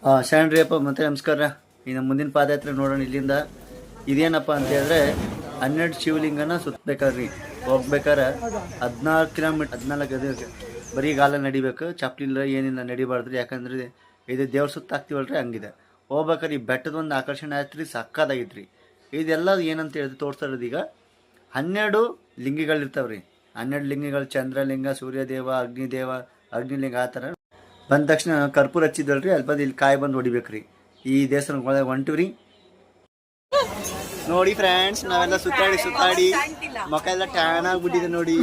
ಶರಣ್ರಿಯಪ್ಪ ಮತ್ತೆ ನಮಸ್ಕಾರ. ಇನ್ನು ಮುಂದಿನ ಪಾದಯಾತ್ರೆ ನೋಡೋಣ ಇಲ್ಲಿಂದ. ಇದೇನಪ್ಪ ಅಂತ ಹೇಳಿದ್ರೆ 12 ಶಿವಲಿಂಗನ ಸುತ್ತಬೇಕಾದ್ರಿ. ಹೋಗ್ಬೇಕಾರೆ 14 ಕಿಲೋಮೀಟರ್ 14 ಬರೀ ಗಾಲ ನಡಿಬೇಕು, ಚಪ್ಪಲಿಲ್ಲ ಏನಿಲ್ಲ ನಡಿಬಾರ್ದ್ರಿ. ಯಾಕಂದ್ರೆ ಇದು ದೇವ್ರ ಸುತ್ತ ಆಗ್ತೀವಲ್ರಿ, ಹಂಗಿದೆ. ಹೋಗ್ಬೇಕಾದ್ರೆ ಈ ಬೆಟ್ಟದ ಒಂದು ಆಕರ್ಷಣೆ ಆಯ್ತು ರೀ, ಸಕ್ಕದಾಗಿತ್ತು ರೀ. ಇದೆಲ್ಲ ಏನಂತ ಹೇಳಿದ್ರೆ ತೋರಿಸ್ತಾ ಇರೋದು ಈಗ 12 ಲಿಂಗಿಗಳಿರ್ತಾವ್ರಿ. 12 ಲಿಂಗಿಗಳು: ಚಂದ್ರಲಿಂಗ, ಸೂರ್ಯದೇವ, ಅಗ್ನಿದೇವ, ಅಗ್ನಿಲಿಂಗ. ಆ ಥರ ಬಂದ ತಕ್ಷಣ ಕರ್ಪೂರ ಹಚ್ಚಿದಲ್ರಿ, ಅಲ್ಲಿ ಬಂದು ಇಲ್ಲಿ ಕಾಯಿ ಬಂದು ಹೊಡಿಬೇಕ್ರಿ. ಈ ದೇವಸ್ಥಾನ ಹೊಂಟಿವ್ರಿ. ನೋಡಿ ಫ್ರೆಂಡ್ಸ್, ನಾವೆಲ್ಲ ಸುತ್ತಾಡಿ ಮುಖ ಎಲ್ಲ ಟ್ಯಾನ್ ಆಗ್ಬಿಟ್ಟಿದೆ ನೋಡಿ.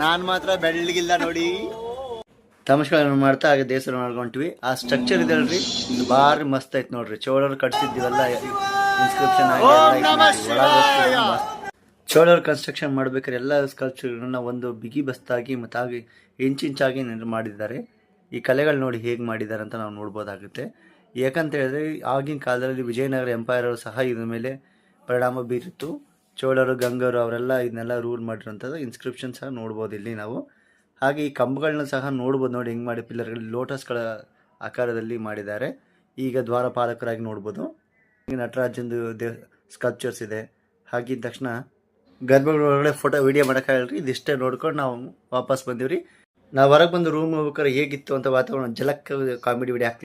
ನಾನು ಮಾತ್ರ ಬೆಳ್ಳಗಿಲ್ಲ ನೋಡಿ. ತಮಸ್ಕಾರ ಮಾಡ್ತಾ ಹಾಗೆ ದೇವಸ್ಥಾನ ಮಾಡ್ಕೊಂತೀವಿ. ಆ ಸ್ಟ್ರಕ್ಚರ್ ಇದಲ್ರಿ, ಇದು ಭಾರಿ ಮಸ್ತ್ ಐತ್ ನೋಡ್ರಿ. ಚೋಳರು ಕಟ್ಸಿದ್ದೀವಲ್ಲ, ಇನ್ಸ್ಕ್ರಿಪ್ಷನ್ ಚೋಳರು ಕನ್ಸ್ಟ್ರಕ್ಷನ್ ಮಾಡ್ಬೇಕಾದ್ರೆ ಎಲ್ಲ ಸ್ಕಲ್ಪ್ಚರ್ಗಳನ್ನ ಒಂದು ಬಿಗಿ ಬಸ್ತಾಗಿ ಮತ್ತು ಹಾಗೆ ಇಂಚಾಗಿ ಮಾಡಿದ್ದಾರೆ. ಈ ಕಲೆಗಳು ನೋಡಿ ಹೇಗೆ ಮಾಡಿದ್ದಾರೆ ಅಂತ ನಾವು ನೋಡ್ಬೋದಾಗುತ್ತೆ. ಯಾಕಂತ ಹೇಳಿದ್ರೆ ಆಗಿನ ಕಾಲದಲ್ಲಿ ವಿಜಯನಗರ ಎಂಪೈರ್ ಅವರು ಸಹ ಇದ್ರ ಮೇಲೆ ಪರಿಣಾಮ ಬೀರಿತ್ತು. ಚೋಳರು, ಗಂಗರು ಅವರೆಲ್ಲ ಇದನ್ನೆಲ್ಲ ರೂಲ್ ಮಾಡಿರೋಂಥದ್ದು ಇನ್ಸ್ಕ್ರಿಪ್ಷನ್ ಸಹ ನೋಡ್ಬೋದು ಇಲ್ಲಿ ನಾವು. ಹಾಗೆ ಈ ಕಂಬಗಳನ್ನ ಸಹ ನೋಡ್ಬೋದು ನೋಡಿ, ಹೆಂಗೆ ಮಾಡಿ ಪಿಲ್ಲರ್ಗಳಲ್ಲಿ ಲೋಟಸ್ಗಳ ಆಕಾರದಲ್ಲಿ ಮಾಡಿದ್ದಾರೆ. ಈಗ ದ್ವಾರಪಾಲಕರಾಗಿ ನೋಡ್ಬೋದು. ನಟರಾಜಂದು ಸ್ಕಲ್ಪ್ಚರ್ಸ್ ಇದೆ. ಹಾಗಿದ್ದ ತಕ್ಷಣ ಗರ್ಭಗುಡಿ ಫೋಟೋ ವಿಡಿಯೋ ಮಾಡೋಕ್ಕಾಗಲ್ರಿ, ಇದಿಷ್ಟೇ ನೋಡ್ಕೊಂಡು ನಾವು ವಾಪಸ್ ಬಂದಿವ್ರಿ. ನಾವು ಹೊರಗೆ ಬಂದು ರೂಮ್ ಹೋಗ್ಬೇಕಾದ್ರೆ ಹೇಗಿತ್ತು ಅಂತ ವಾತಾವರಣ ಜಲಕ್ ಕಾಮಿಡಿ ವಿಡಿಯೋ ಹಾಕ್ತೀವಿ.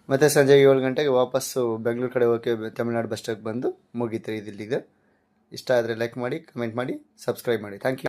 ಮತ್ತೆ ಸಂಜೆ 7 ಗಂಟೆಗೆ ವಾಪಸ್ಸು ಬೆಂಗಳೂರು ಕಡೆ ಹೋಗಿ ತಮಿಳ್ನಾಡು ಬಸ್ ಸ್ಟಾಪ್ ಬಂದು ಮುಗೀತು ಇದಿಲ್ಲಿಗ. ಇಷ್ಟ ಆದರೆ ಲೈಕ್ ಮಾಡಿ, ಕಮೆಂಟ್ ಮಾಡಿ, ಸಬ್ಸ್ಕ್ರೈಬ್ ಮಾಡಿ. Thank you.